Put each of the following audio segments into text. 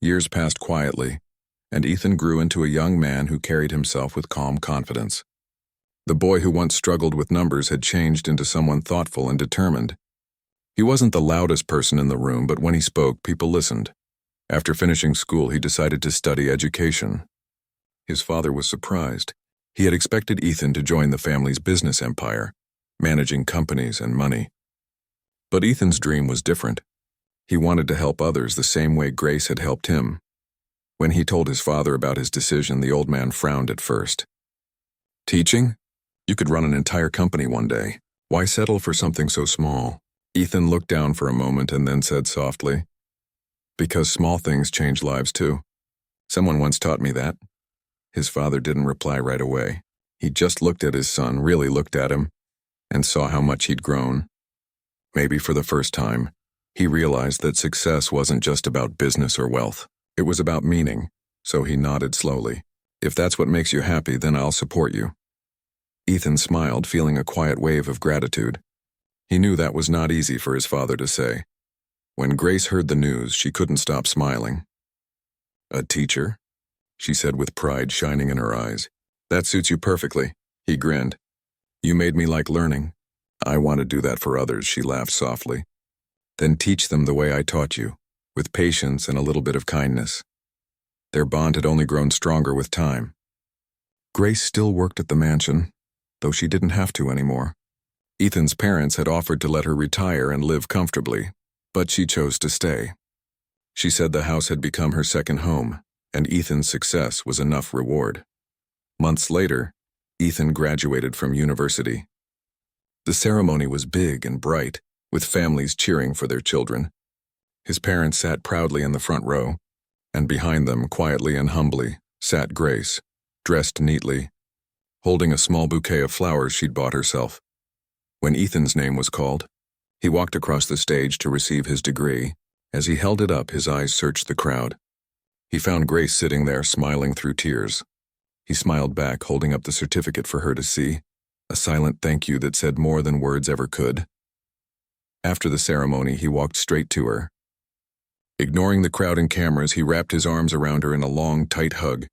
Years passed quietly, and Ethan grew into a young man who carried himself with calm confidence. The boy who once struggled with numbers had changed into someone thoughtful and determined. He wasn't the loudest person in the room, but when he spoke, people listened. After finishing school, he decided to study education. His father was surprised. He had expected Ethan to join the family's business empire, managing companies and money. But Ethan's dream was different. He wanted to help others the same way Grace had helped him. When he told his father about his decision, the old man frowned at first. Teaching? You could run an entire company one day. Why settle for something so small? Ethan looked down for a moment and then said softly, "Because small things change lives too. Someone once taught me that." His father didn't reply right away. He just looked at his son, really looked at him, and saw how much he'd grown. Maybe for the first time, he realized that success wasn't just about business or wealth. It was about meaning, so he nodded slowly. "If that's what makes you happy, then I'll support you." Ethan smiled, feeling a quiet wave of gratitude. He knew that was not easy for his father to say. When Grace heard the news, she couldn't stop smiling. "A teacher?" she said with pride shining in her eyes. "That suits you perfectly," he grinned. "You made me like learning. I want to do that for others," she laughed softly. "Then teach them the way I taught you, with patience and a little bit of kindness." Their bond had only grown stronger with time. Grace still worked at the mansion, though she didn't have to anymore. Ethan's parents had offered to let her retire and live comfortably, but she chose to stay. She said the house had become her second home, and Ethan's success was enough reward. Months later, Ethan graduated from university. The ceremony was big and bright, with families cheering for their children. His parents sat proudly in the front row, and behind them, quietly and humbly, sat Grace, dressed neatly, holding a small bouquet of flowers she'd bought herself. When Ethan's name was called, he walked across the stage to receive his degree. As he held it up, his eyes searched the crowd. He found Grace sitting there, smiling through tears. He smiled back, holding up the certificate for her to see, a silent thank you that said more than words ever could. After the ceremony, he walked straight to her. Ignoring the crowd and cameras, he wrapped his arms around her in a long, tight hug.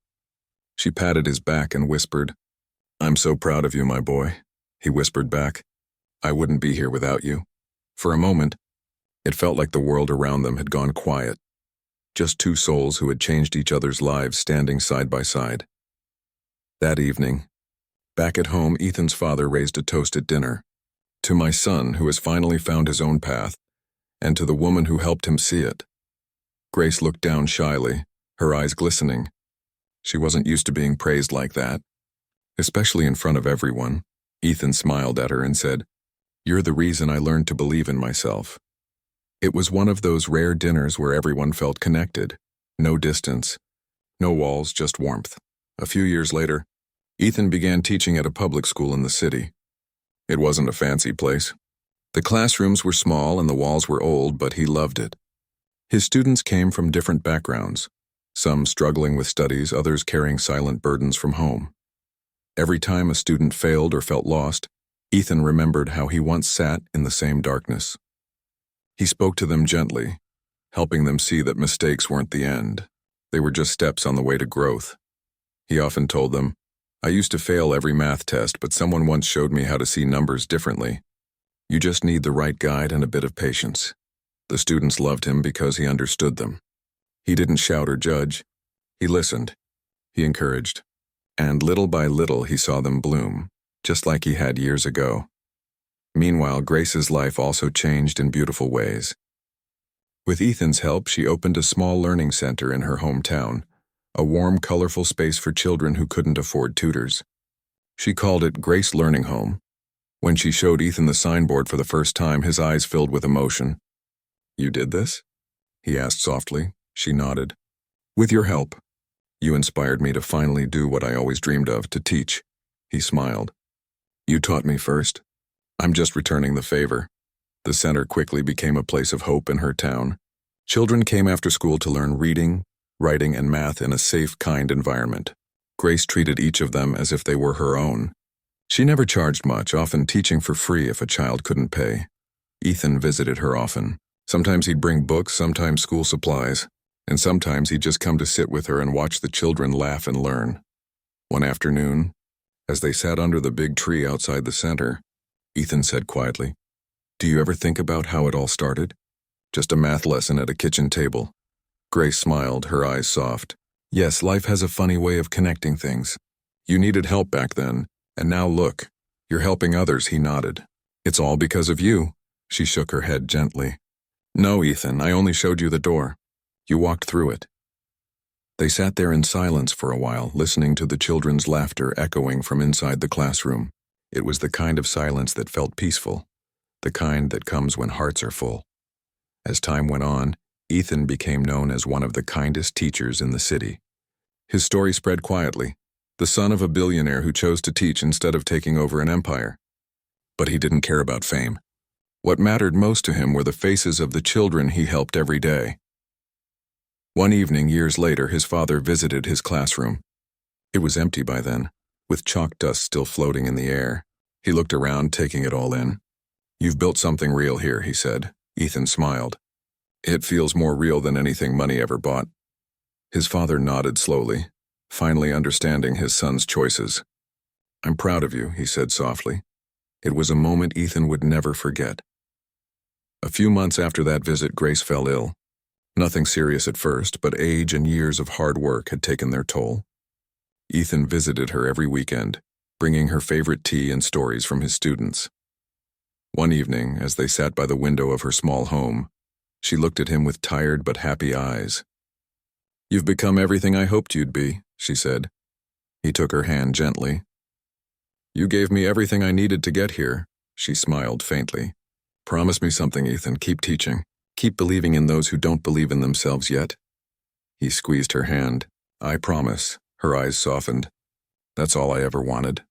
She patted his back and whispered, "I'm so proud of you, my boy," he whispered back. "I wouldn't be here without you." For a moment, it felt like the world around them had gone quiet. Just two souls who had changed each other's lives standing side by side. That evening, back at home, Ethan's father raised a toast at dinner. "To my son, who has finally found his own path, and to the woman who helped him see it." Grace looked down shyly, her eyes glistening. She wasn't used to being praised like that, especially in front of everyone. Ethan smiled at her and said, "You're the reason I learned to believe in myself." It was one of those rare dinners where everyone felt connected. No distance, no walls, just warmth. A few years later, Ethan began teaching at a public school in the city. It wasn't a fancy place. The classrooms were small and the walls were old, but he loved it. His students came from different backgrounds, some struggling with studies, others carrying silent burdens from home. Every time a student failed or felt lost, Ethan remembered how he once sat in the same darkness. He spoke to them gently, helping them see that mistakes weren't the end. They were just steps on the way to growth. He often told them, "I used to fail every math test, but someone once showed me how to see numbers differently. You just need the right guide and a bit of patience." The students loved him because he understood them. He didn't shout or judge. He listened. He encouraged. And little by little, he saw them bloom, just like he had years ago. Meanwhile, Grace's life also changed in beautiful ways. With Ethan's help, she opened a small learning center in her hometown, a warm, colorful space for children who couldn't afford tutors. She called it Grace Learning Home. When she showed Ethan the signboard for the first time, his eyes filled with emotion. "You did this?" he asked softly. She nodded. "With your help. You inspired me to finally do what I always dreamed of, to teach." He smiled. "You taught me first. I'm just returning the favor." The center quickly became a place of hope in her town. Children came after school to learn reading, writing, and math in a safe, kind environment. Grace treated each of them as if they were her own. She never charged much, often teaching for free if a child couldn't pay. Ethan visited her often. Sometimes he'd bring books, sometimes school supplies, and sometimes he'd just come to sit with her and watch the children laugh and learn. One afternoon, as they sat under the big tree outside the center, Ethan said quietly, "Do you ever think about how it all started? Just a math lesson at a kitchen table." Grace smiled, her eyes soft. "Yes, life has a funny way of connecting things. You needed help back then, and now look, you're helping others," he nodded. "It's all because of you." She shook her head gently. "No, Ethan, I only showed you the door. You walked through it." They sat there in silence for a while, listening to the children's laughter echoing from inside the classroom. It was the kind of silence that felt peaceful, the kind that comes when hearts are full. As time went on, Ethan became known as one of the kindest teachers in the city. His story spread quietly, the son of a billionaire who chose to teach instead of taking over an empire. But he didn't care about fame. What mattered most to him were the faces of the children he helped every day. One evening, years later, his father visited his classroom. It was empty by then, with chalk dust still floating in the air. He looked around, taking it all in. "You've built something real here," he said. Ethan smiled. "It feels more real than anything money ever bought." His father nodded slowly, finally understanding his son's choices. "I'm proud of you," he said softly. It was a moment Ethan would never forget. A few months after that visit, Grace fell ill. Nothing serious at first, but age and years of hard work had taken their toll. Ethan visited her every weekend, bringing her favorite tea and stories from his students. One evening, as they sat by the window of her small home, she looked at him with tired but happy eyes. "You've become everything I hoped you'd be," she said. He took her hand gently. "You gave me everything I needed to get here," she smiled faintly. "Promise me something, Ethan. Keep teaching. Keep believing in those who don't believe in themselves yet." He squeezed her hand. "I promise." Her eyes softened. "That's all I ever wanted."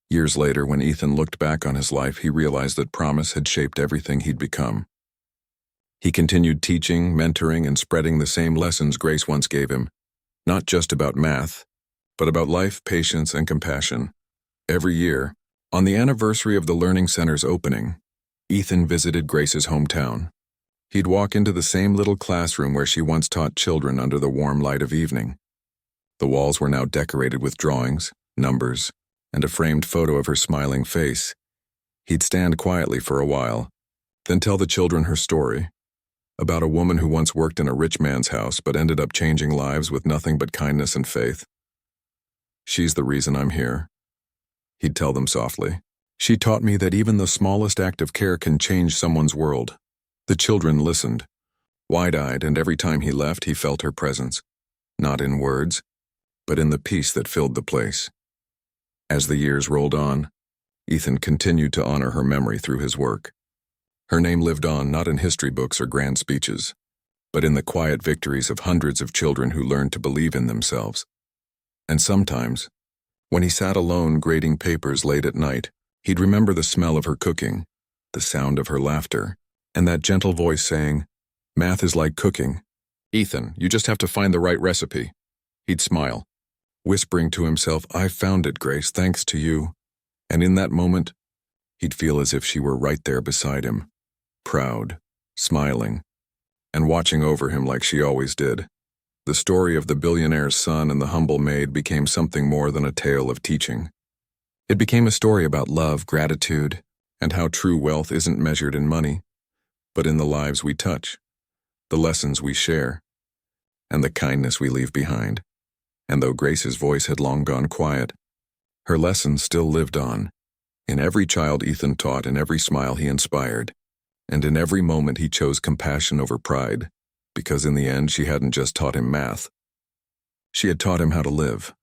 Years later, when Ethan looked back on his life, he realized that promise had shaped everything he'd become. He continued teaching, mentoring, and spreading the same lessons Grace once gave him, not just about math, but about life, patience, and compassion. Every year, on the anniversary of the Learning Center's opening, Ethan visited Grace's hometown. He'd walk into the same little classroom where she once taught children under the warm light of evening. The walls were now decorated with drawings, numbers, and a framed photo of her smiling face. He'd stand quietly for a while, then tell the children her story, about a woman who once worked in a rich man's house but ended up changing lives with nothing but kindness and faith. "She's the reason I'm here," he'd tell them softly. "She taught me that even the smallest act of care can change someone's world." The children listened, wide-eyed, and every time he left, he felt her presence, not in words, but in the peace that filled the place. As the years rolled on, Ethan continued to honor her memory through his work. Her name lived on not in history books or grand speeches, but in the quiet victories of hundreds of children who learned to believe in themselves. And sometimes, when he sat alone grading papers late at night, he'd remember the smell of her cooking, the sound of her laughter, and that gentle voice saying, "Math is like cooking. Ethan, you just have to find the right recipe." He'd smile, whispering to himself, "I've found it, Grace, thanks to you." And in that moment, he'd feel as if she were right there beside him, proud, smiling, and watching over him like she always did. The story of the billionaire's son and the humble maid became something more than a tale of teaching. It became a story about love, gratitude, and how true wealth isn't measured in money, but in the lives we touch, the lessons we share, and the kindness we leave behind. And though Grace's voice had long gone quiet, her lessons still lived on, in every child Ethan taught, in every smile he inspired, and in every moment he chose compassion over pride, because in the end she hadn't just taught him math. She had taught him how to live.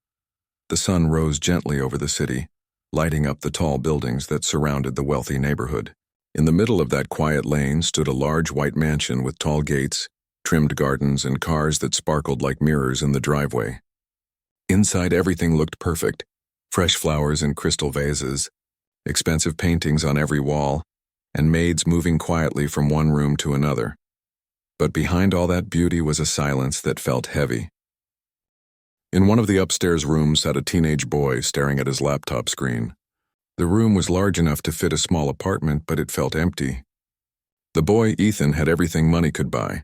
The sun rose gently over the city, lighting up the tall buildings that surrounded the wealthy neighborhood. In the middle of that quiet lane stood a large white mansion with tall gates, trimmed gardens, and cars that sparkled like mirrors in the driveway. Inside, everything looked perfect: fresh flowers in crystal vases, expensive paintings on every wall, and maids moving quietly from one room to another. But behind all that beauty was a silence that felt heavy. In one of the upstairs rooms sat a teenage boy staring at his laptop screen. The room was large enough to fit a small apartment, but it felt empty. The boy, Ethan, had everything money could buy: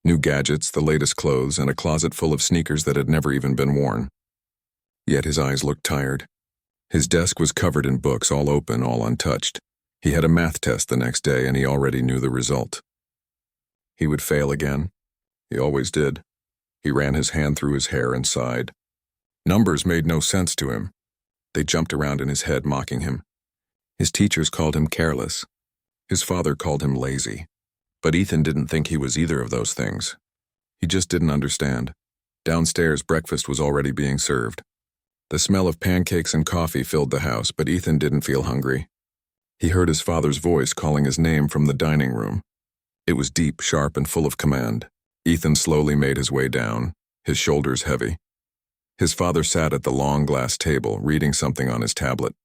New gadgets, the latest clothes, and a closet full of sneakers that had never even been worn. Yet his eyes looked tired. His desk was covered in books, all open, all untouched. He had a math test the next day, and he already knew the result. He would fail again. He always did. He ran his hand through his hair and sighed. Numbers made no sense to him. They jumped around in his head, mocking him. His teachers called him careless. His father called him lazy. But Ethan didn't think he was either of those things. He just didn't understand. Downstairs, breakfast was already being served. The smell of pancakes and coffee filled the house, but Ethan didn't feel hungry. He heard his father's voice calling his name from the dining room. It was deep, sharp, and full of command. Ethan slowly made his way down, his shoulders heavy. His father sat at the long glass table, reading something on his tablet.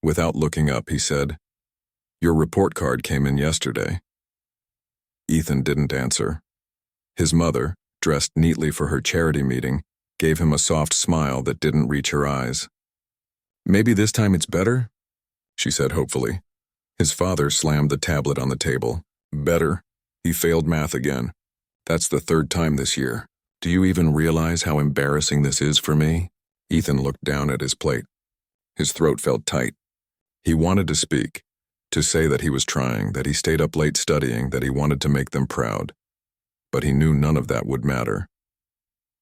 Without looking up, he said, "Your report card came in yesterday." Ethan didn't answer. His mother, dressed neatly for her charity meeting, gave him a soft smile that didn't reach her eyes. "Maybe this time it's better?" she said hopefully. His father slammed the tablet on the table. "Better? He failed math again. That's the third time this year. Do you even realize how embarrassing this is for me?" Ethan looked down at his plate. His throat felt tight. He wanted to speak, to say that he was trying, that he stayed up late studying, that he wanted to make them proud. But he knew none of that would matter.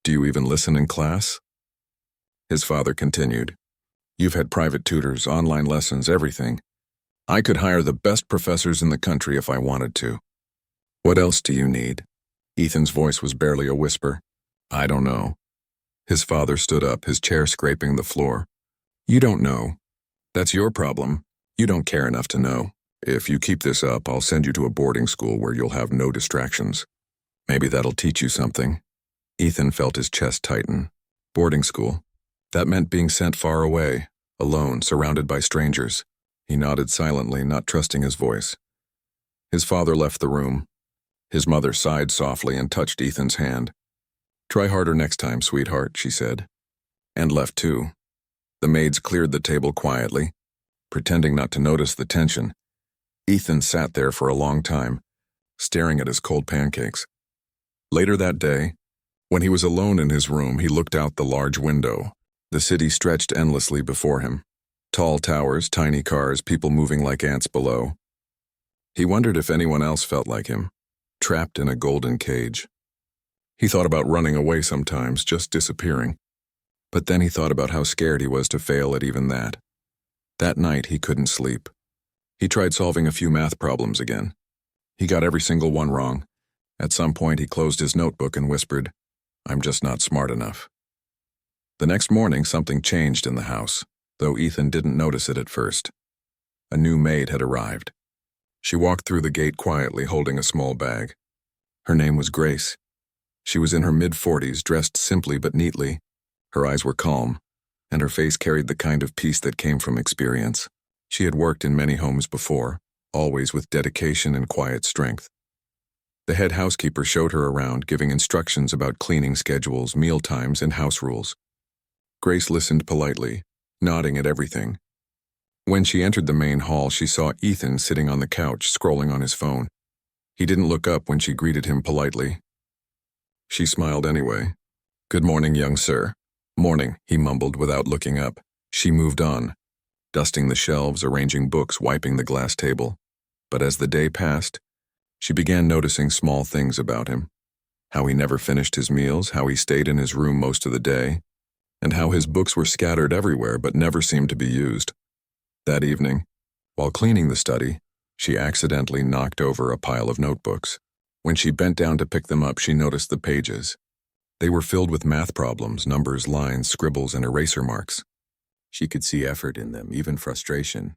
"Do you even listen in class?" His father continued. "You've had private tutors, online lessons, everything. I could hire the best professors in the country if I wanted to. What else do you need?" Ethan's voice was barely a whisper. "I don't know." His father stood up, his chair scraping the floor. "You don't know. That's your problem. You don't care enough to know. If you keep this up, I'll send you to a boarding school where you'll have no distractions. Maybe that'll teach you something." Ethan felt his chest tighten. Boarding school. That meant being sent far away, alone, surrounded by strangers. He nodded silently, not trusting his voice. His father left the room. His mother sighed softly and touched Ethan's hand. "Try harder next time, sweetheart," she said. And left too. The maids cleared the table quietly, pretending not to notice the tension. Ethan sat there for a long time, staring at his cold pancakes. Later that day, when he was alone in his room, he looked out the large window. The city stretched endlessly before him. Tall towers, tiny cars, people moving like ants below. He wondered if anyone else felt like him, trapped in a golden cage. He thought about running away sometimes, just disappearing. But then he thought about how scared he was to fail at even that. That night, he couldn't sleep. He tried solving a few math problems again. He got every single one wrong. At some point, he closed his notebook and whispered, "I'm just not smart enough." The next morning, something changed in the house, though Ethan didn't notice it at first. A new maid had arrived. She walked through the gate quietly, holding a small bag. Her name was Grace. She was in her mid-40s, dressed simply but neatly. Her eyes were calm, and her face carried the kind of peace that came from experience. She had worked in many homes before, always with dedication and quiet strength. The head housekeeper showed her around, giving instructions about cleaning schedules, meal times, and house rules. Grace listened politely, nodding at everything. When she entered the main hall, she saw Ethan sitting on the couch, scrolling on his phone. He didn't look up when she greeted him politely. She smiled anyway. "Good morning, young sir." "Morning," he mumbled without looking up. She moved on, dusting the shelves, arranging books, wiping the glass table. But as the day passed, she began noticing small things about him. How he never finished his meals, how he stayed in his room most of the day, and how his books were scattered everywhere but never seemed to be used. That evening, while cleaning the study, she accidentally knocked over a pile of notebooks. When she bent down to pick them up, she noticed the pages. They were filled with math problems, numbers, lines, scribbles, and eraser marks. She could see effort in them, even frustration.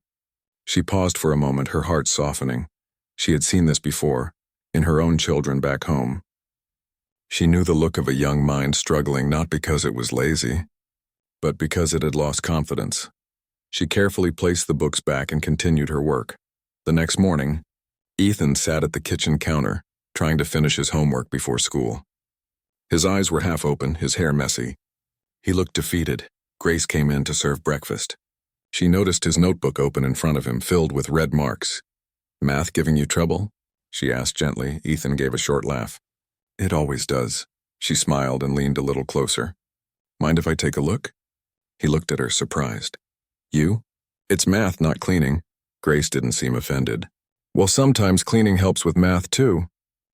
She paused for a moment, her heart softening. She had seen this before, in her own children back home. She knew the look of a young mind struggling not because it was lazy, but because it had lost confidence. She carefully placed the books back and continued her work. The next morning, Ethan sat at the kitchen counter, trying to finish his homework before school. His eyes were half open, his hair messy. He looked defeated. Grace came in to serve breakfast. She noticed his notebook open in front of him, filled with red marks. "Math giving you trouble?" she asked gently. Ethan gave a short laugh. It always does. She smiled and leaned a little closer. Mind if I take a look? He looked at her, surprised. You? It's math, not cleaning. Grace didn't seem offended. Well, sometimes cleaning helps with math, too.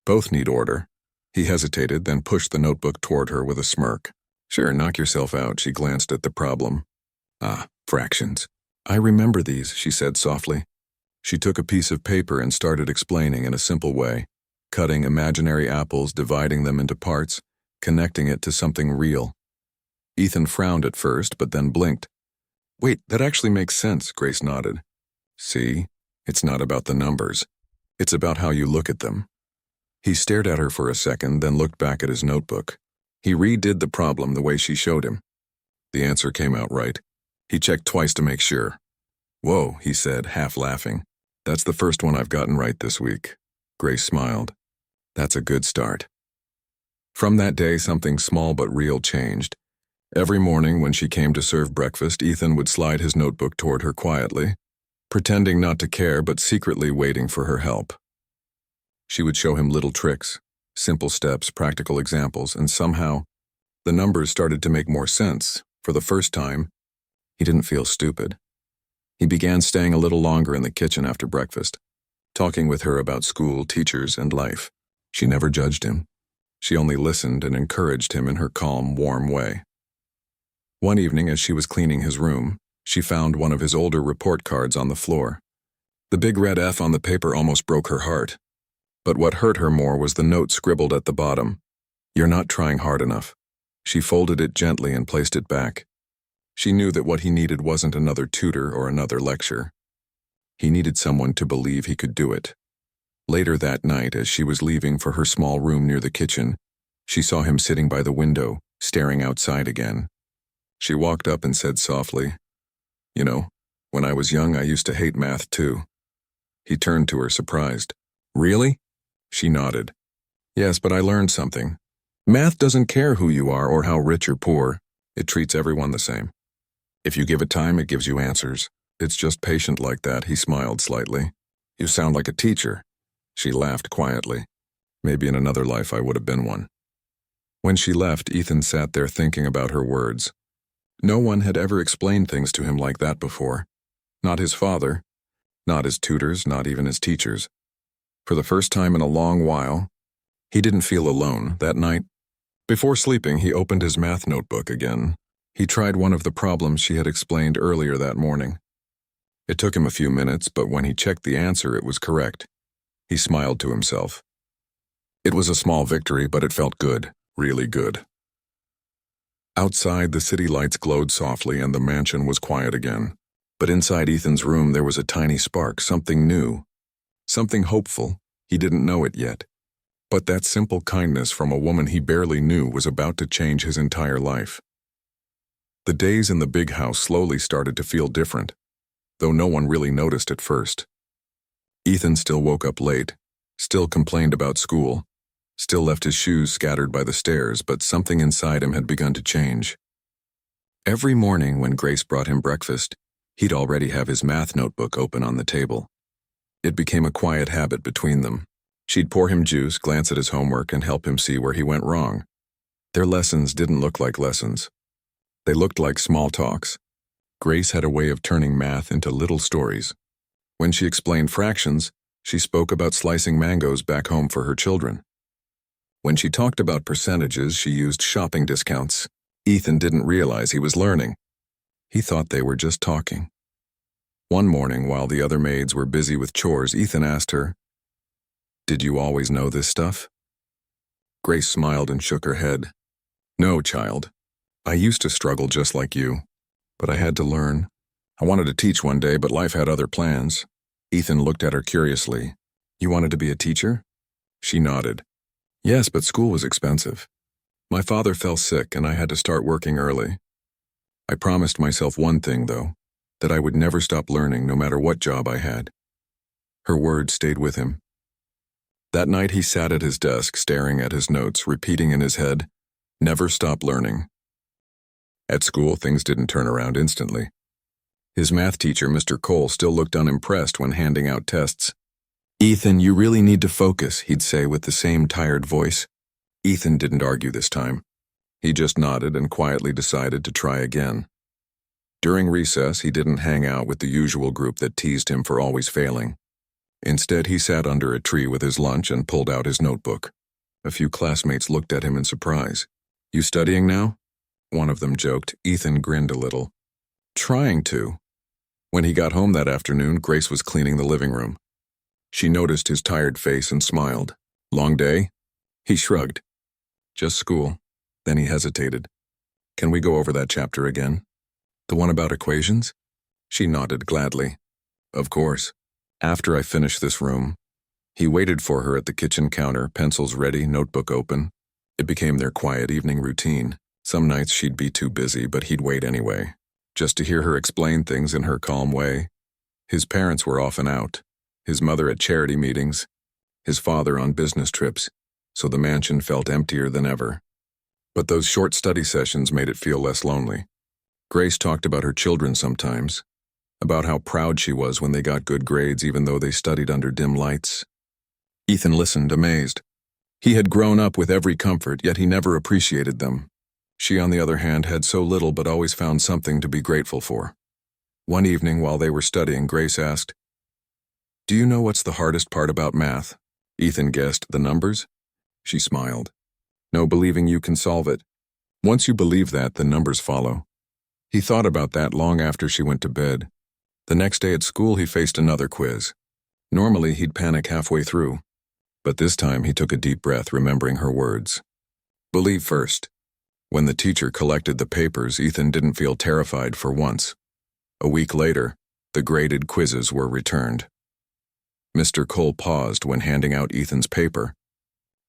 Both need order. He hesitated, then pushed the notebook toward her with a smirk. Sure, knock yourself out. She glanced at the problem. Ah, fractions. I remember these, she said softly. She took a piece of paper and started explaining in a simple way, cutting imaginary apples, dividing them into parts, connecting it to something real. Ethan frowned at first, but then blinked. Wait, that actually makes sense, Grace nodded. See? It's not about the numbers. It's about how you look at them. He stared at her for a second, then looked back at his notebook. He redid the problem the way she showed him. The answer came out right. He checked twice to make sure. Whoa, he said, half laughing. That's the first one I've gotten right this week. Grace smiled. That's a good start. From that day, something small but real changed. Every morning when she came to serve breakfast, Ethan would slide his notebook toward her quietly, pretending not to care but secretly waiting for her help. She would show him little tricks, simple steps, practical examples, and somehow, the numbers started to make more sense. For the first time, he didn't feel stupid. He began staying a little longer in the kitchen after breakfast, talking with her about school, teachers, and life. She never judged him. She only listened and encouraged him in her calm, warm way. One evening, as she was cleaning his room, she found one of his older report cards on the floor. The big red F on the paper almost broke her heart. But what hurt her more was the note scribbled at the bottom. You're not trying hard enough. She folded it gently and placed it back. She knew that what he needed wasn't another tutor or another lecture. He needed someone to believe he could do it. Later that night, as she was leaving for her small room near the kitchen, she saw him sitting by the window, staring outside again. She walked up and said softly, You know, when I was young, I used to hate math too. He turned to her, surprised. Really? She nodded. Yes, but I learned something. Math doesn't care who you are or how rich or poor. It treats everyone the same. If you give it time, it gives you answers. It's just patient like that, he smiled slightly. You sound like a teacher. She laughed quietly. Maybe in another life I would have been one. When she left, Ethan sat there thinking about her words. No one had ever explained things to him like that before. Not his father, not his tutors, not even his teachers. For the first time in a long while, he didn't feel alone that night. Before sleeping, he opened his math notebook again. He tried one of the problems she had explained earlier that morning. It took him a few minutes, but when he checked the answer, it was correct. He smiled to himself. It was a small victory, but it felt good, really good. Outside, the city lights glowed softly and the mansion was quiet again. But inside Ethan's room, there was a tiny spark, something new. Something hopeful. He didn't know it yet. But that simple kindness from a woman he barely knew was about to change his entire life. The days in the big house slowly started to feel different, though no one really noticed at first. Ethan still woke up late, still complained about school, still left his shoes scattered by the stairs, but something inside him had begun to change. Every morning when Grace brought him breakfast, he'd already have his math notebook open on the table. It became a quiet habit between them. She'd pour him juice, glance at his homework, and help him see where he went wrong. Their lessons didn't look like lessons. They looked like small talks. Grace had a way of turning math into little stories. When she explained fractions, she spoke about slicing mangoes back home for her children. When she talked about percentages, she used shopping discounts. Ethan didn't realize he was learning. He thought they were just talking. One morning, while the other maids were busy with chores, Ethan asked her, "Did you always know this stuff?" Grace smiled and shook her head. "No, child. I used to struggle just like you, but I had to learn. I wanted to teach one day, but life had other plans." Ethan looked at her curiously. "You wanted to be a teacher?" She nodded. "Yes, but school was expensive. My father fell sick and I had to start working early. I promised myself one thing, though, that I would never stop learning no matter what job I had." Her words stayed with him. That night he sat at his desk, staring at his notes, repeating in his head, "Never stop learning." At school, things didn't turn around instantly. His math teacher, Mr. Cole, still looked unimpressed when handing out tests. "Ethan, you really need to focus," he'd say with the same tired voice. Ethan didn't argue this time. He just nodded and quietly decided to try again. During recess, he didn't hang out with the usual group that teased him for always failing. Instead, he sat under a tree with his lunch and pulled out his notebook. A few classmates looked at him in surprise. "You studying now?" One of them joked. Ethan grinned a little. "Trying to." When he got home that afternoon, Grace was cleaning the living room. She noticed his tired face and smiled. "Long day?" He shrugged. "Just school." Then he hesitated. "Can we go over that chapter again? The one about equations?" She nodded gladly. "Of course. After I finish this room." He waited for her at the kitchen counter, pencils ready, notebook open. It became their quiet evening routine. Some nights she'd be too busy, but he'd wait anyway, just to hear her explain things in her calm way. His parents were often out, his mother at charity meetings, his father on business trips, so the mansion felt emptier than ever. But those short study sessions made it feel less lonely. Grace talked about her children sometimes, about how proud she was when they got good grades even though they studied under dim lights. Ethan listened, amazed. He had grown up with every comfort, yet he never appreciated them. She, on the other hand, had so little but always found something to be grateful for. One evening while they were studying, Grace asked, "Do you know what's the hardest part about math?" Ethan guessed, "The numbers?" She smiled. "No, believing you can solve it. Once you believe that, the numbers follow." He thought about that long after she went to bed. The next day at school, he faced another quiz. Normally, he'd panic halfway through, but this time he took a deep breath, remembering her words. Believe first. When the teacher collected the papers, Ethan didn't feel terrified for once. A week later, the graded quizzes were returned. Mr. Cole paused when handing out Ethan's paper.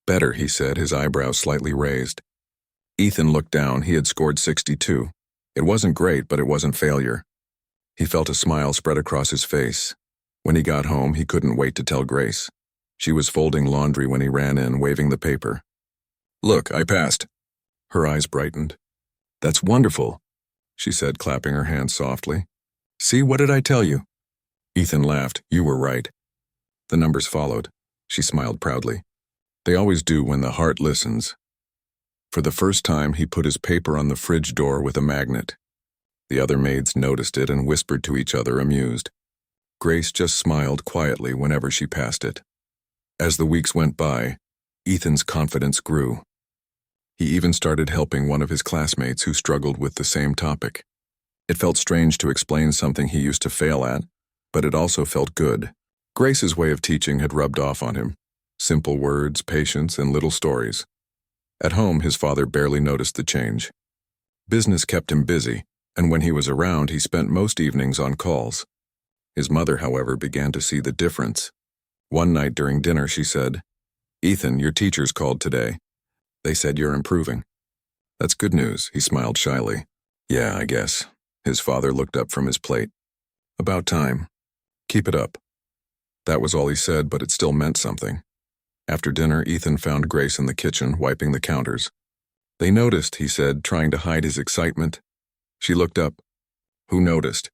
"Better," he said, his eyebrows slightly raised. Ethan looked down. He had scored 62. It wasn't great, but it wasn't failure. He felt a smile spread across his face. When he got home, he couldn't wait to tell Grace. She was folding laundry when he ran in, waving the paper. "Look, I passed." Her eyes brightened. "That's wonderful," she said, clapping her hands softly. "See, what did I tell you?" Ethan laughed. "You were right." The numbers followed. She smiled proudly. They always do when the heart listens. For the first time, he put his paper on the fridge door with a magnet. The other maids noticed it and whispered to each other, amused. Grace just smiled quietly whenever she passed it. As the weeks went by, Ethan's confidence grew. He even started helping one of his classmates who struggled with the same topic. It felt strange to explain something he used to fail at, but it also felt good. Grace's way of teaching had rubbed off on him. Simple words, patience, and little stories. At home, his father barely noticed the change. Business kept him busy, and when he was around, he spent most evenings on calls. His mother, however, began to see the difference. One night during dinner, she said, "Ethan, your teachers called today. They said you're improving." "That's good news," he smiled shyly. "Yeah, I guess." His father looked up from his plate. "About time. Keep it up." That was all he said, but it still meant something. After dinner, Ethan found Grace in the kitchen, wiping the counters. "They noticed," he said, trying to hide his excitement. She looked up. "Who noticed?"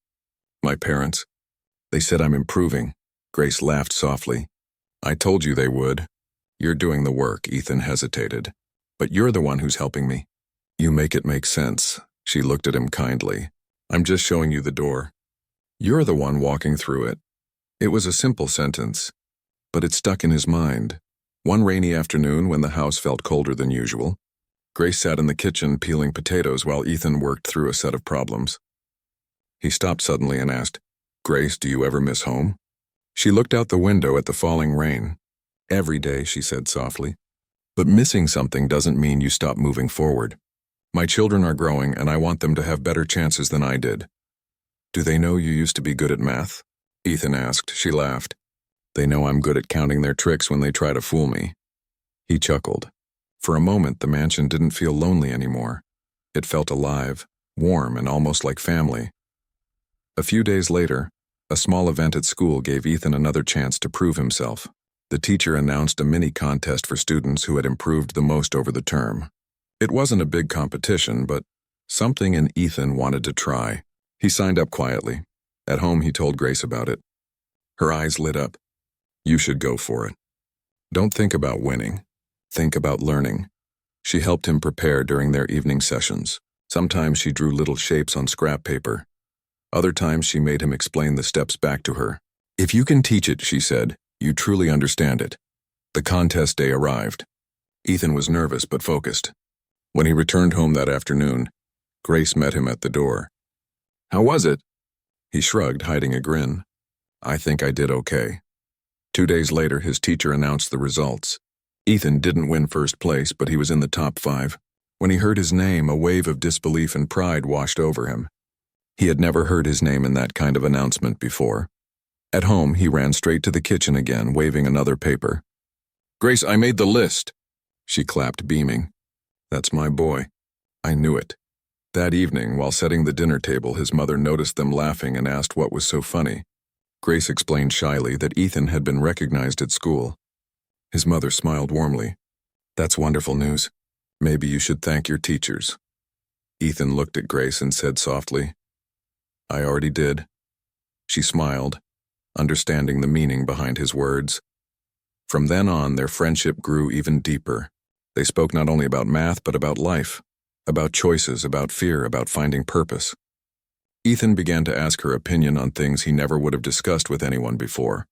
"My parents. They said I'm improving." Grace laughed softly. "I told you they would." "You're doing the work," Ethan hesitated. "But you're the one who's helping me." "You make it make sense." She looked at him kindly. "I'm just showing you the door. You're the one walking through it." It was a simple sentence, but it stuck in his mind. One rainy afternoon, when the house felt colder than usual, Grace sat in the kitchen peeling potatoes while Ethan worked through a set of problems. He stopped suddenly and asked, "Grace, do you ever miss home?" She looked out the window at the falling rain. "Every day," she said softly. "But missing something doesn't mean you stop moving forward. My children are growing, and I want them to have better chances than I did." "Do they know you used to be good at math?" Ethan asked. She laughed. "They know I'm good at counting their tricks when they try to fool me." He chuckled. For a moment, the mansion didn't feel lonely anymore. It felt alive, warm, and almost like family. A few days later, a small event at school gave Ethan another chance to prove himself. The teacher announced a mini contest for students who had improved the most over the term. It wasn't a big competition, but something in Ethan wanted to try. He signed up quietly. At home, he told Grace about it. Her eyes lit up. "You should go for it. Don't think about winning. Think about learning. She helped him prepare during their evening sessions. Sometimes she drew little shapes on scrap paper. Other times she made him explain the steps back to her. "If you can teach it," she said, "you truly understand it." The contest day arrived. Ethan was nervous but focused. When he returned home that afternoon, Grace met him at the door. "How was it?" He shrugged, hiding a grin. "I think I did okay." 2 days later, his teacher announced the results. Ethan didn't win first place, but he was in the top 5. When he heard his name, a wave of disbelief and pride washed over him. He had never heard his name in that kind of announcement before. At home, he ran straight to the kitchen again, waving another paper. "Grace, I made the list." She clapped, beaming. "That's my boy." I knew it. That evening, while setting the dinner table, his mother noticed them laughing and asked what was so funny. Grace explained shyly that Ethan had been recognized at school. His mother smiled warmly. "That's wonderful news. Maybe you should thank your teachers." Ethan looked at Grace and said softly, "I already did." She smiled, understanding the meaning behind his words. From then on, their friendship grew even deeper. They spoke not only about math, but about life, about choices, about fear, about finding purpose. Ethan began to ask her opinion on things he never would have discussed with anyone before.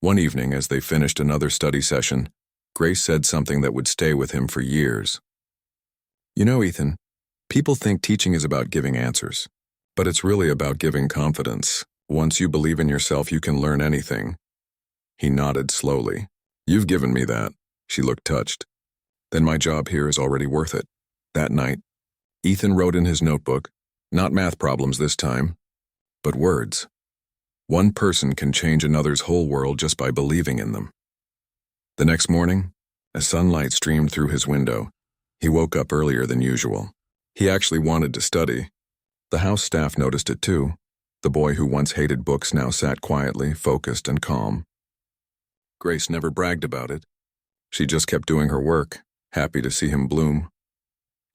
One evening, as they finished another study session, Grace said something that would stay with him for years. "You know, Ethan, people think teaching is about giving answers, but it's really about giving confidence. Once you believe in yourself, you can learn anything." He nodded slowly. "You've given me that." She looked touched. "Then my job here is already worth it." That night, Ethan wrote in his notebook, not math problems this time, but words. One person can change another's whole world just by believing in them. The next morning, as sunlight streamed through his window, he woke up earlier than usual. He actually wanted to study. The house staff noticed it too. The boy who once hated books now sat quietly, focused and calm. Grace never bragged about it. She just kept doing her work, happy to see him bloom.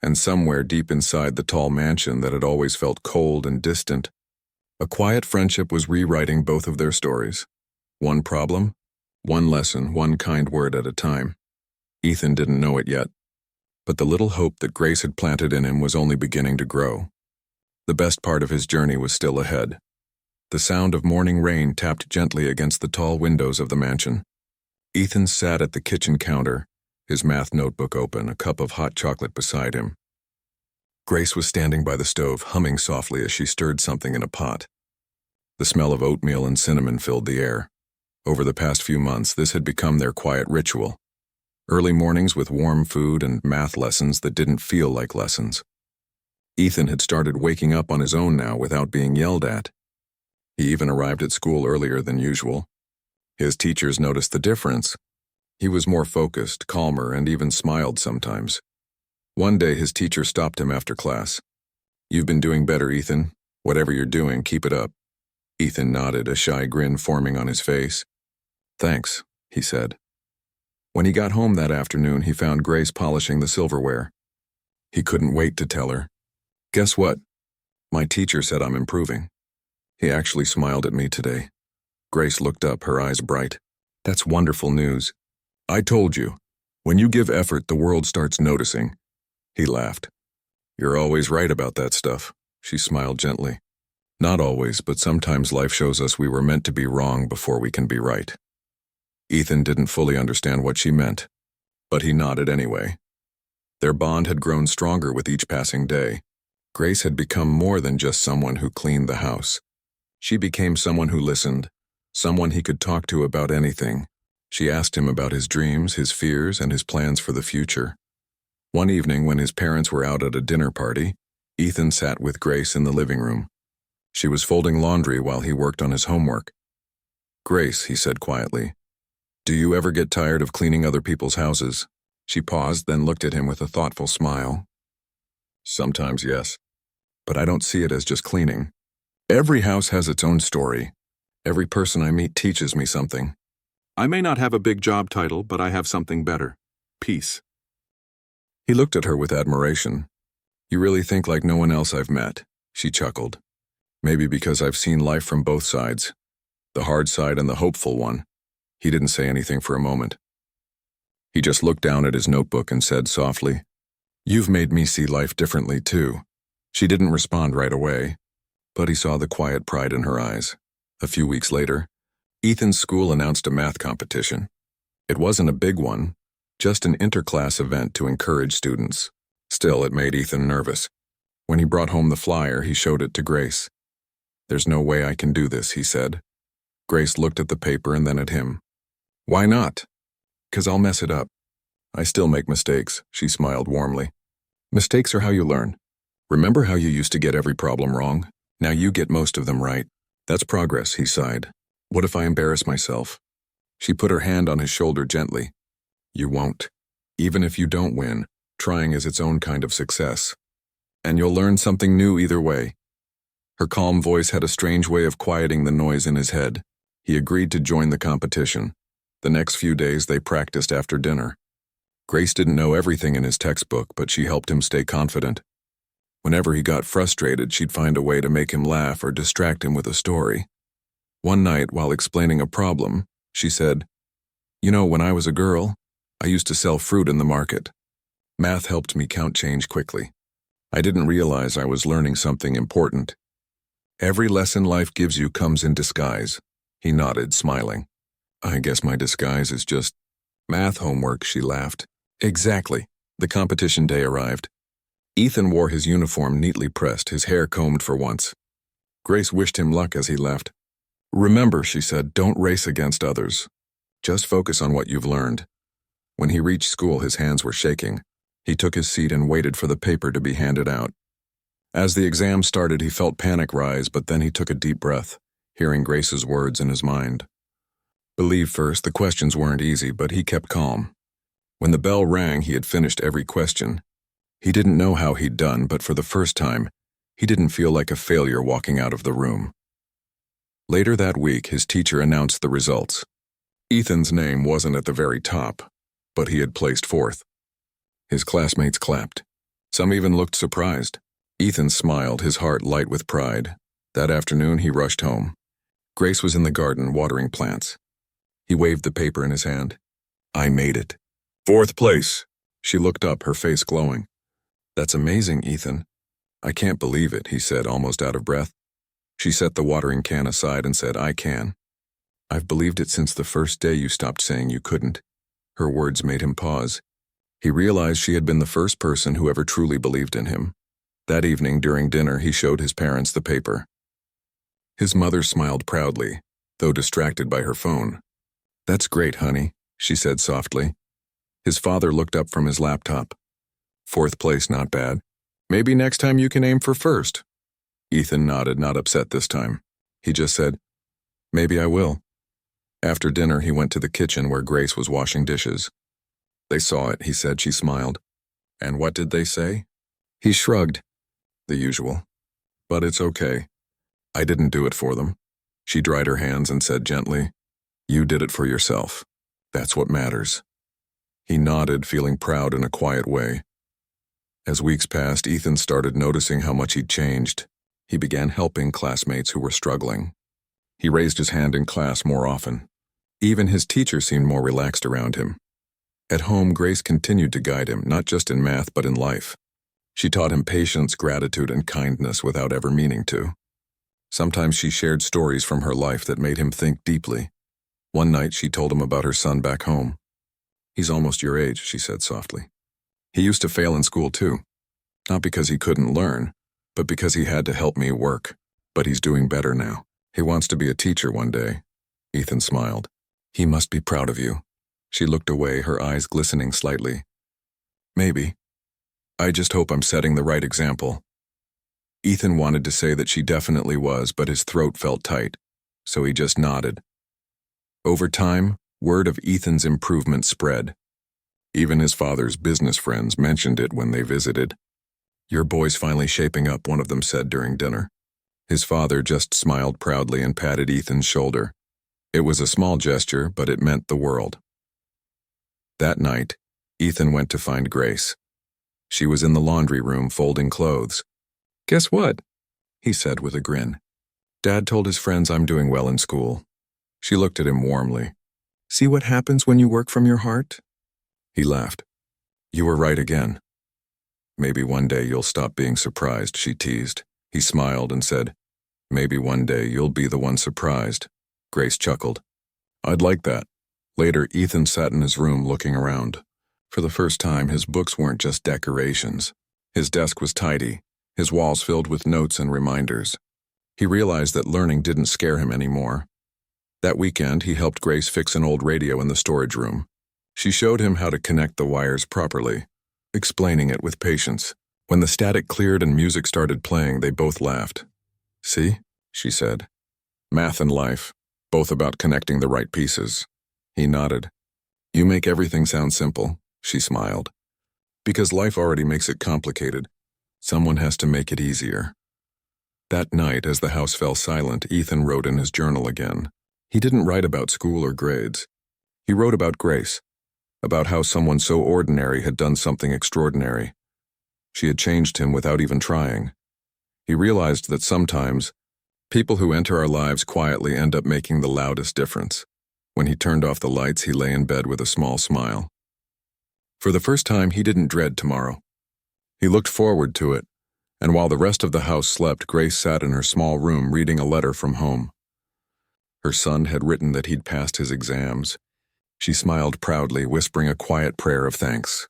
And somewhere deep inside the tall mansion that had always felt cold and distant, a quiet friendship was rewriting both of their stories. One problem, one lesson, one kind word at a time. Ethan didn't know it yet, but the little hope that Grace had planted in him was only beginning to grow. The best part of his journey was still ahead. The sound of morning rain tapped gently against the tall windows of the mansion. Ethan sat at the kitchen counter, his math notebook open, a cup of hot chocolate beside him. Grace was standing by the stove, humming softly as she stirred something in a pot. The smell of oatmeal and cinnamon filled the air. Over the past few months, this had become their quiet ritual. Early mornings with warm food and math lessons that didn't feel like lessons. Ethan had started waking up on his own now without being yelled at. He even arrived at school earlier than usual. His teachers noticed the difference. He was more focused, calmer, and even smiled sometimes. One day his teacher stopped him after class. "You've been doing better, Ethan. Whatever you're doing, keep it up." Ethan nodded, a shy grin forming on his face. "Thanks," he said. When he got home that afternoon, he found Grace polishing the silverware. He couldn't wait to tell her. "Guess what? My teacher said I'm improving." He actually smiled at me today. Grace looked up, her eyes bright. "That's wonderful news." "I told you, when you give effort, the world starts noticing." He laughed. "You're always right about that stuff." She smiled gently. "Not always, but sometimes life shows us we were meant to be wrong before we can be right." Ethan didn't fully understand what she meant, but he nodded anyway. Their bond had grown stronger with each passing day. Grace had become more than just someone who cleaned the house. She became someone who listened, someone he could talk to about anything. She asked him about his dreams, his fears, and his plans for the future. One evening, when his parents were out at a dinner party, Ethan sat with Grace in the living room. She was folding laundry while he worked on his homework. "Grace," he said quietly, "do you ever get tired of cleaning other people's houses?" She paused, then looked at him with a thoughtful smile. "Sometimes, yes. But I don't see it as just cleaning. Every house has its own story. Every person I meet teaches me something. I may not have a big job title, but I have something better. Peace." He looked at her with admiration. "You really think like no one else I've met," she chuckled. "Maybe because I've seen life from both sides, the hard side and the hopeful one." He didn't say anything for a moment. He just looked down at his notebook and said softly, You've made me see life differently, too. She didn't respond right away, but he saw the quiet pride in her eyes. A few weeks later, Ethan's school announced a math competition. It wasn't a big one, just an interclass event to encourage students. Still, it made Ethan nervous. When he brought home the flyer, he showed it to Grace. "There's no way I can do this," he said. Grace looked at the paper and then at him. "Why not?" "'Cause I'll mess it up." "I still make mistakes," she smiled warmly. "Mistakes are how you learn. Remember how you used to get every problem wrong? Now you get most of them right. That's progress," he sighed. "What if I embarrass myself?" She put her hand on his shoulder gently. "You won't. Even if you don't win, trying is its own kind of success. And you'll learn something new either way." Her calm voice had a strange way of quieting the noise in his head. He agreed to join the competition. The next few days they practiced after dinner. Grace didn't know everything in his textbook, but she helped him stay confident. Whenever he got frustrated, she'd find a way to make him laugh or distract him with a story. One night, while explaining a problem, she said, "You know, when I was a girl, I used to sell fruit in the market. Math helped me count change quickly. I didn't realize I was learning something important. Every lesson life gives you comes in disguise." He nodded, smiling. "I guess my disguise is just math homework," she laughed. "Exactly." The competition day arrived. Ethan wore his uniform neatly pressed, his hair combed for once. Grace wished him luck as he left. "Remember," she said, "don't race against others. Just focus on what you've learned." When he reached school, his hands were shaking. He took his seat and waited for the paper to be handed out. As the exam started, he felt panic rise, but then he took a deep breath, hearing Grace's words in his mind. Believe first, the questions weren't easy, but he kept calm. When the bell rang, he had finished every question. He didn't know how he'd done, but for the first time, he didn't feel like a failure walking out of the room. Later that week, his teacher announced the results. Ethan's name wasn't at the very top, but he had placed fourth. His classmates clapped. Some even looked surprised. Ethan smiled, his heart light with pride. That afternoon, he rushed home. Grace was in the garden watering plants. He waved the paper in his hand. "I made it. Fourth place." She looked up, her face glowing. "That's amazing, Ethan." "I can't believe it," he said, almost out of breath. She set the watering can aside and said, "I can. I've believed it since the first day you stopped saying you couldn't." Her words made him pause. He realized she had been the first person who ever truly believed in him. That evening, during dinner, he showed his parents the paper. His mother smiled proudly, though distracted by her phone. "That's great, honey," she said softly. His father looked up from his laptop. "Fourth place, not bad. Maybe next time you can aim for first." Ethan nodded, not upset this time. He just said, "Maybe I will." After dinner, he went to the kitchen where Grace was washing dishes. "They saw it," he said. She smiled. "And what did they say?" He shrugged. "The usual. But it's okay. I didn't do it for them." She dried her hands and said gently, "You did it for yourself. That's what matters." He nodded, feeling proud in a quiet way. As weeks passed, Ethan started noticing how much he'd changed. He began helping classmates who were struggling. He raised his hand in class more often. Even his teacher seemed more relaxed around him. At home, Grace continued to guide him, not just in math, but in life. She taught him patience, gratitude, and kindness without ever meaning to. Sometimes she shared stories from her life that made him think deeply. One night, she told him about her son back home. "He's almost your age," she said softly. "He used to fail in school too. Not because he couldn't learn, but because he had to help me work. But he's doing better now. He wants to be a teacher one day." Ethan smiled. "He must be proud of you." She looked away, her eyes glistening slightly. "Maybe. I just hope I'm setting the right example." Ethan wanted to say that she definitely was, but his throat felt tight, so he just nodded. Over time, word of Ethan's improvement spread. Even his father's business friends mentioned it when they visited. "Your boy's finally shaping up," one of them said during dinner. His father just smiled proudly and patted Ethan's shoulder. It was a small gesture, but it meant the world. That night, Ethan went to find Grace. She was in the laundry room folding clothes. "Guess what?" he said with a grin. "Dad told his friends I'm doing well in school." She looked at him warmly. "See what happens when you work from your heart?" He laughed. "You were right again." Maybe one day you'll stop being surprised, she teased. He smiled and said, maybe one day you'll be the one surprised. Grace chuckled. I'd like that. Later, Ethan sat in his room looking around. For the first time, his books weren't just decorations. His desk was tidy, his walls filled with notes and reminders. He realized that learning didn't scare him anymore. That weekend, he helped Grace fix an old radio in the storage room. She showed him how to connect the wires properly, explaining it with patience. When the static cleared and music started playing, they both laughed. See, she said. Math and life, both about connecting the right pieces. He nodded. You make everything sound simple, she smiled. Because life already makes it complicated. Someone has to make it easier. That night, as the house fell silent, Ethan wrote in his journal again. He didn't write about school or grades. He wrote about Grace, about how someone so ordinary had done something extraordinary. She had changed him without even trying. He realized that sometimes, people who enter our lives quietly end up making the loudest difference. When he turned off the lights, he lay in bed with a small smile. For the first time, he didn't dread tomorrow. He looked forward to it, and while the rest of the house slept, Grace sat in her small room reading a letter from home. Her son had written that he'd passed his exams. She smiled proudly, whispering a quiet prayer of thanks.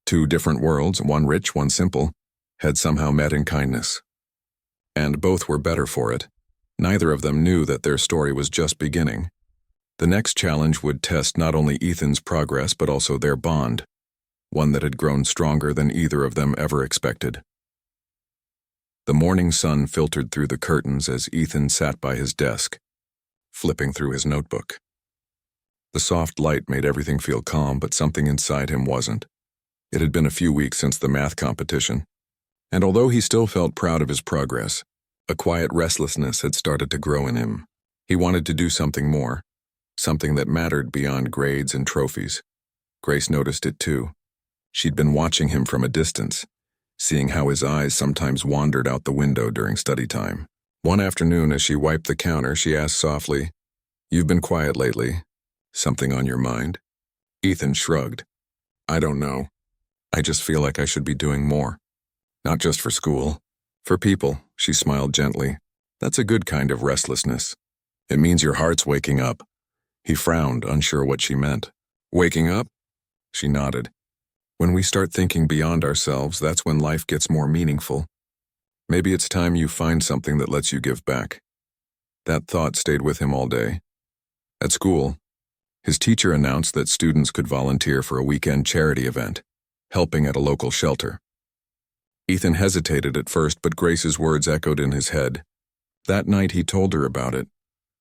Two different worlds, one rich, one simple, had somehow met in kindness. And both were better for it. Neither of them knew that their story was just beginning. The next challenge would test not only Ethan's progress but also their bond, one that had grown stronger than either of them ever expected. The morning sun filtered through the curtains as Ethan sat by his desk, flipping through his notebook. The soft light made everything feel calm, but something inside him wasn't. It had been a few weeks since the math competition, and although he still felt proud of his progress, a quiet restlessness had started to grow in him. He wanted to do something more, something that mattered beyond grades and trophies. Grace noticed it too. She'd been watching him from a distance, seeing how his eyes sometimes wandered out the window during study time. One afternoon, as she wiped the counter, she asked softly, "You've been quiet lately. Something on your mind?" Ethan shrugged. "I don't know. I just feel like I should be doing more. Not just for school. For people," she smiled gently. "That's a good kind of restlessness. It means your heart's waking up." He frowned, unsure what she meant. "Waking up?" She nodded. "When we start thinking beyond ourselves, that's when life gets more meaningful. Maybe it's time you find something that lets you give back." That thought stayed with him all day. At school, his teacher announced that students could volunteer for a weekend charity event, helping at a local shelter. Ethan hesitated at first, but Grace's words echoed in his head. That night he told her about it.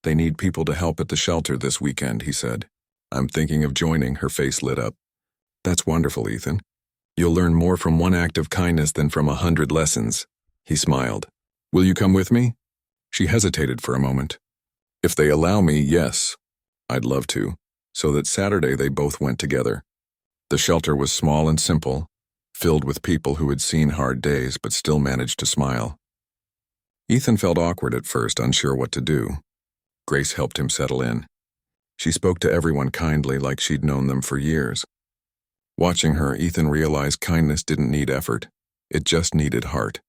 "They need people to help at the shelter this weekend," he said. "I'm thinking of joining." Her face lit up. "That's wonderful, Ethan. You'll learn more from one act of kindness than from 100 lessons." He smiled. "Will you come with me?" She hesitated for a moment. "If they allow me, yes. I'd love to." So that Saturday they both went together. The shelter was small and simple, filled with people who had seen hard days but still managed to smile. Ethan felt awkward at first, unsure what to do. Grace helped him settle in. She spoke to everyone kindly, like she'd known them for years. Watching her, Ethan realized kindness didn't need effort. It just needed heart.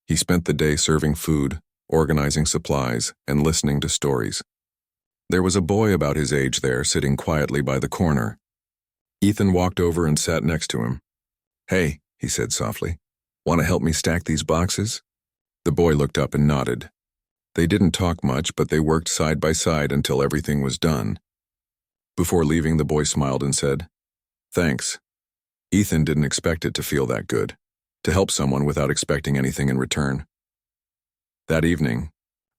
He spent the day serving food, organizing supplies, and listening to stories. There was a boy about his age there, sitting quietly by the corner. Ethan walked over and sat next to him. "Hey," he said softly, "want to help me stack these boxes?" The boy looked up and nodded. They didn't talk much, but they worked side by side until everything was done. Before leaving, the boy smiled and said, "Thanks." Ethan didn't expect it to feel that good, to help someone without expecting anything in return. That evening,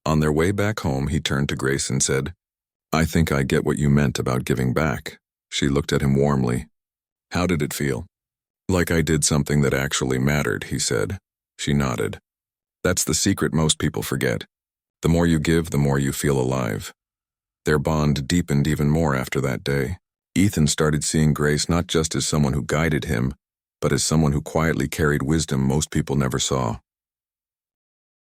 on their way back home, he turned to Grace and said, "I think I get what you meant about giving back." She looked at him warmly. "How did it feel?" "Like I did something that actually mattered," he said. She nodded. "That's the secret most people forget. The more you give, the more you feel alive." Their bond deepened even more after that day. Ethan started seeing Grace not just as someone who guided him, but as someone who quietly carried wisdom most people never saw.